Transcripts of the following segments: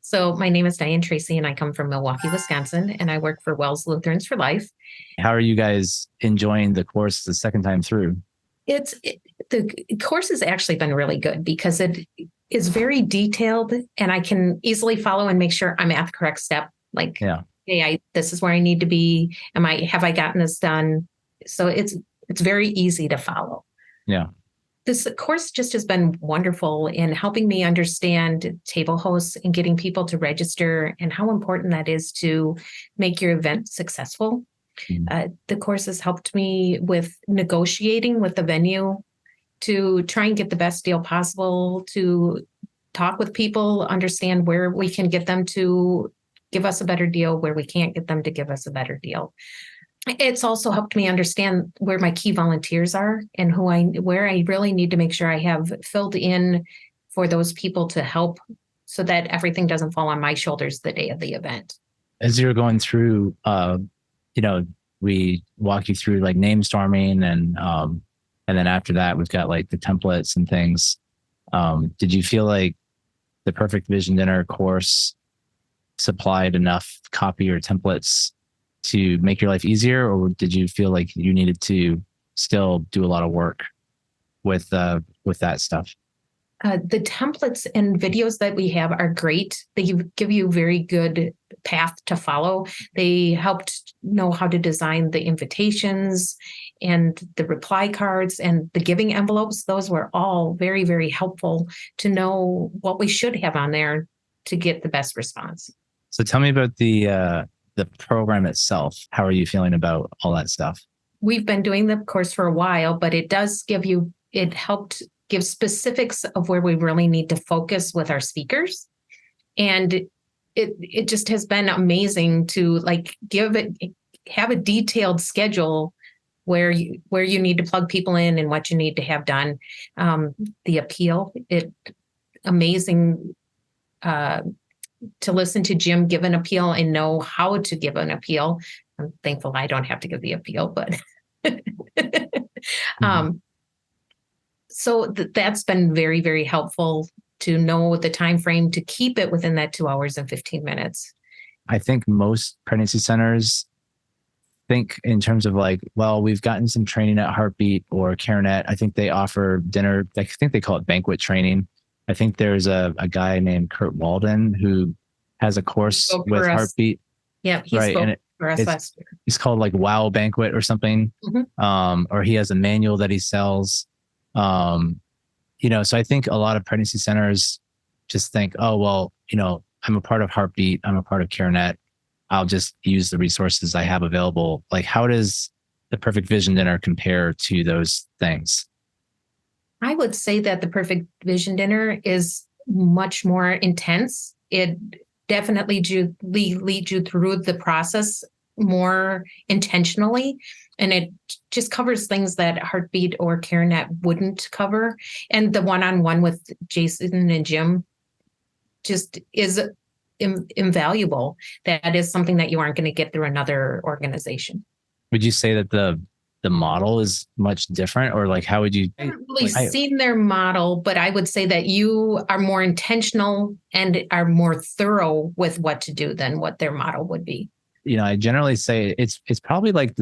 So my name is Diane Tracy, and I come from Milwaukee, Wisconsin, and I work for WELS Lutherans for Life. How are you guys enjoying the course the second time through? The course has actually been really good because it is very detailed, and I can easily follow and make sure I'm at the correct step. Like, Yeah. hey, this is where I need to be. Have I gotten this done? So it's very easy to follow. Yeah. This course just has been wonderful in helping me understand table hosts and getting people to register and how important that is to make your event successful. The course has helped me with negotiating with the venue to try and get the best deal possible, to talk with people, understand where we can get them to give us a better deal, where we can't get them to give us a better deal. It's also helped me understand where my key volunteers are and where I really need to make sure I have filled in for those people to help so that everything doesn't fall on my shoulders the day of the event. As you're going through, we walk you through like name storming and then after that we've got like the templates and things. Did you feel like the Perfect Vision Dinner course supplied enough copy or templates to make your life easier, or did you feel like you needed to still do a lot of work with that stuff? The templates and videos that we have are great. They give you very good path to follow. They helped know how to design the invitations and the reply cards and the giving envelopes. Those were all very, very helpful to know what we should have on there to get the best response. So tell me about the program itself. How are you feeling about all that stuff? We've been doing the course for a while, but it helped give specifics of where we really need to focus with our speakers. And it just has been amazing to have a detailed schedule where you need to plug people in and what you need to have done. The appeal, amazing to listen to Jim give an appeal and know how to give an appeal. I'm thankful I don't have to give the appeal, but so that's been very, very helpful to know the time frame to keep it within that 2 hours and 15 minutes. I think most pregnancy centers think in terms of like, well, we've gotten some training at Heartbeat or CareNet. I think they offer dinner. I think they call it banquet training. I think there's a guy named Kurt Walden who has a course with Heartbeat. Yeah, he spoke for us last year. He's called like Wow Banquet or something. Or he has a manual that he sells. So I think a lot of pregnancy centers just think, oh, well, I'm a part of Heartbeat. I'm a part of CareNet. I'll just use the resources I have available. Like, how does the Perfect Vision Dinner compare to those things? I would say that the Perfect Vision Dinner is much more intense. It definitely leads you through the process more intentionally. And it just covers things that Heartbeat or CareNet wouldn't cover. And the one-on-one with Jason and Jim just is invaluable. That is something that you aren't going to get through another organization. Would you say that the model is much different, or like how would you? I haven't really seen their model, but I would say that you are more intentional and are more thorough with what to do than what their model would be. I generally say it's probably like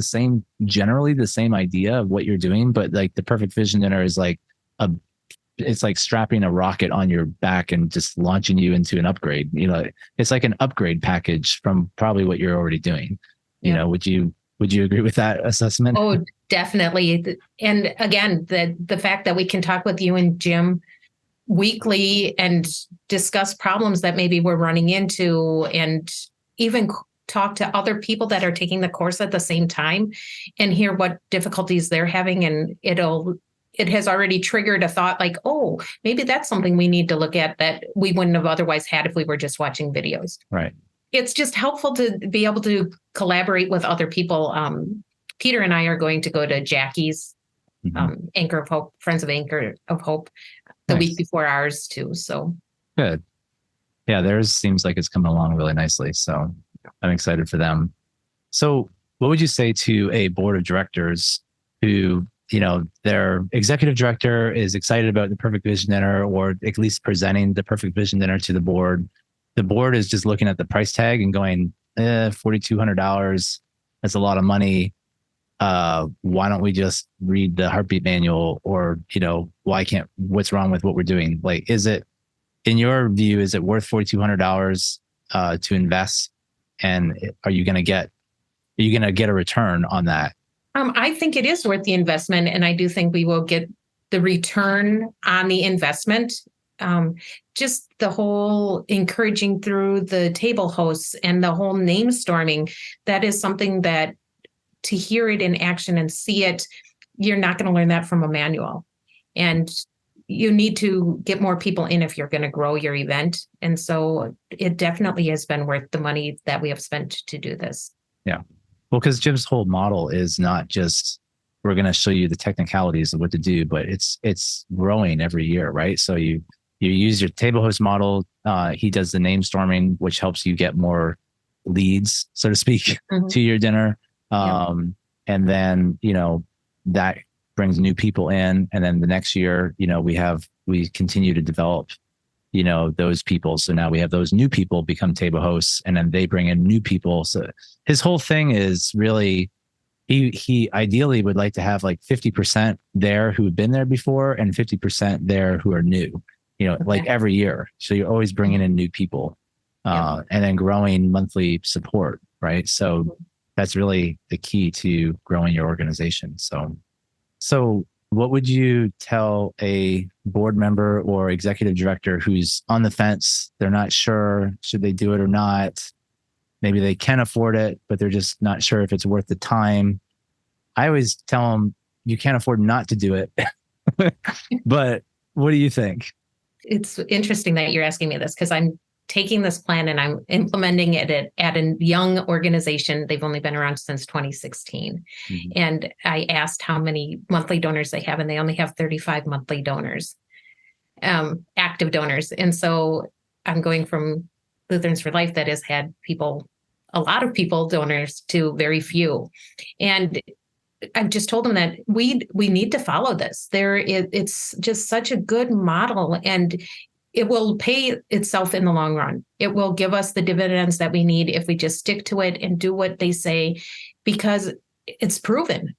generally the same idea of what you're doing, but like the Perfect Vision Dinner is like it's like strapping a rocket on your back and just launching you into an upgrade. It's like an upgrade package from probably what you're already doing. Yeah. Would you agree with that assessment? Oh, definitely. And again, the fact that we can talk with you and Jim weekly and discuss problems that maybe we're running into, and even talk to other people that are taking the course at the same time and hear what difficulties they're having. And it has already triggered a thought like, oh, maybe that's something we need to look at that we wouldn't have otherwise had if we were just watching videos. Right. It's just helpful to be able to collaborate with other people. Peter and I are going to go to Jackie's Anchor of Hope, Friends of Anchor of Hope, the week before ours too. So good. Yeah, theirs seems like it's coming along really nicely. So I'm excited for them. So what would you say to a board of directors who, their executive director is excited about the Perfect Vision Dinner, or at least presenting the Perfect Vision Dinner to the board, the board is just looking at the price tag and going, $4,200. That's a lot of money. Why don't we just read the heartbeat manual? Or, what's wrong with what we're doing? Like, is it, in your view, is it worth $4,200 to invest? And are you going to get a return on that? I think it is worth the investment, and I do think we will get the return on the investment. Just the whole encouraging through the table hosts and the whole name storming, that is something that, to hear it in action and see it, you're not going to learn that from a manual. And you need to get more people in if you're going to grow your event. And so it definitely has been worth the money that we have spent to do this. Yeah. Well, because Jim's whole model is not just, we're going to show you the technicalities of what to do, but it's growing every year, right? So you use your table host model. He does the name storming, which helps you get more leads, so to speak, to your dinner. And then, that brings new people in. And then the next year, we continue to develop, those people. So now we have those new people become table hosts, and then they bring in new people. So his whole thing is really, he ideally would like to have like 50% there who have been there before and 50% there who are new, like every year. So you're always bringing in new people, and then growing monthly support, right? So that's really the key to growing your organization. So what would you tell a board member or executive director who's on the fence? They're not sure, should they do it or not? Maybe they can afford it, but they're just not sure if it's worth the time. I always tell them, you can't afford not to do it. But what do you think? It's interesting that you're asking me this, because I'm taking this plan and I'm implementing it at a young organization. They've only been around since 2016. And I asked how many monthly donors they have, and they only have 35 monthly donors, active donors. And so I'm going from Lutherans for Life that has had a lot of people, donors, to very few. And I've just told them that we need to follow this. It's just such a good model, and it will pay itself in the long run. It will give us the dividends that we need if we just stick to it and do what they say, because it's proven.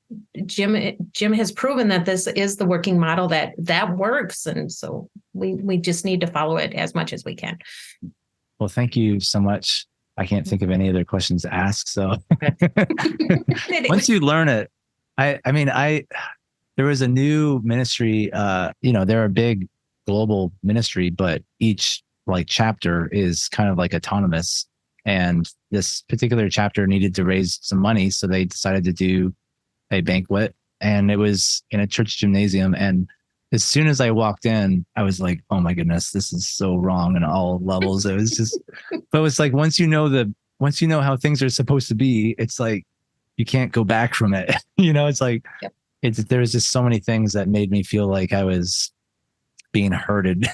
Jim has proven that this is the working model that works. And so we just need to follow it as much as we can. Well, thank you so much. I can't think of any other questions to ask. So once you learn it, there was a new ministry, they're a big global ministry, but each chapter is kind of like autonomous. And this particular chapter needed to raise some money. So they decided to do a banquet, and it was in a church gymnasium. And as soon as I walked in, I was like, oh my goodness, this is so wrong on all levels. It was just, but it's like, once you know how things are supposed to be, it's like, you can't go back from it. It's like, there was just so many things that made me feel like I was being herded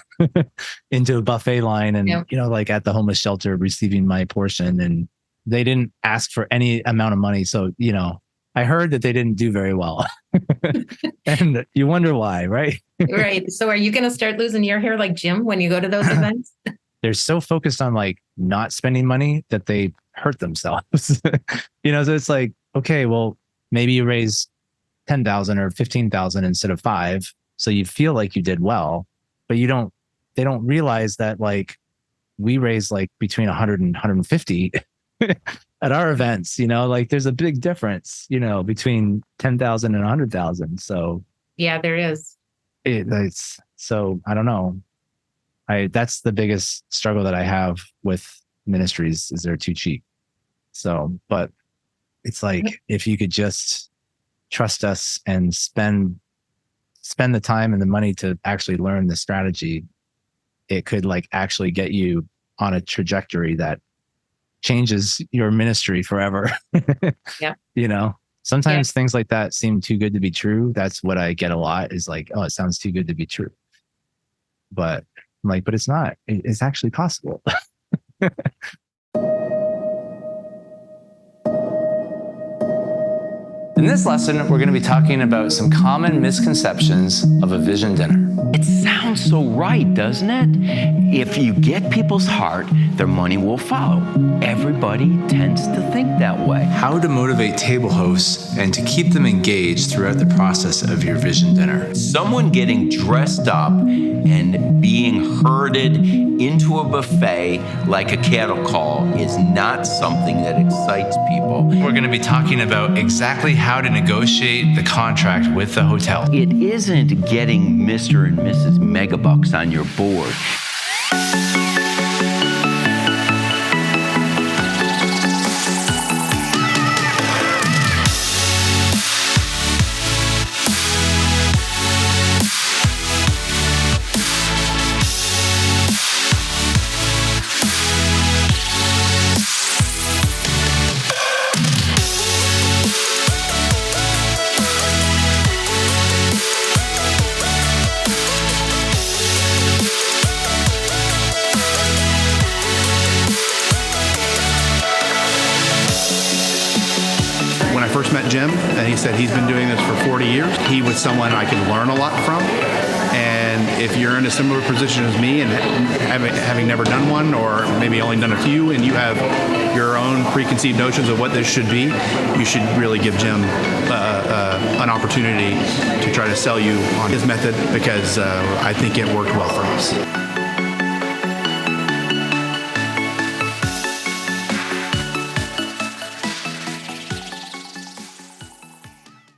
into a buffet line and, like at the homeless shelter receiving my portion, and they didn't ask for any amount of money. So, I heard that they didn't do very well. And you wonder why, right? Right. So are you going to start losing your hair like Jim when you go to those events? They're so focused on not spending money that they hurt themselves. So it's like, okay, well, maybe you raise 10,000 or 15,000 instead of 5. So you feel like you did well, but they don't realize that we raise between 100 and 150 at our events, there's a big difference, between 10,000 and 100,000. So yeah, there is. So I don't know. That's the biggest struggle that I have with ministries, is they're too cheap. So, but it's like, if you could just trust us and spend the time and the money to actually learn the strategy, it could actually get you on a trajectory that changes your ministry forever. Yeah. Sometimes things like that seem too good to be true. That's what I get a lot, is like, oh, it sounds too good to be true. But I'm but it's not. It's actually possible. In this lesson, we're going to be talking about some common misconceptions of a vision dinner. It sounds so right, doesn't it? If you get people's heart, their money will follow. Everybody tends to think that way. How to motivate table hosts and to keep them engaged throughout the process of your vision dinner. Someone getting dressed up and being herded into a buffet like a cattle call is not something that excites people. We're going to be talking about exactly how to negotiate the contract with the hotel. It isn't getting Mr. and Mrs. Megabucks on your board. First met Jim, and he said he's been doing this for 40 years. He was someone I could learn a lot from. And if you're in a similar position as me and having never done one, or maybe only done a few, and you have your own preconceived notions of what this should be, you should really give Jim an opportunity to try to sell you on his method, because I think it worked well for us.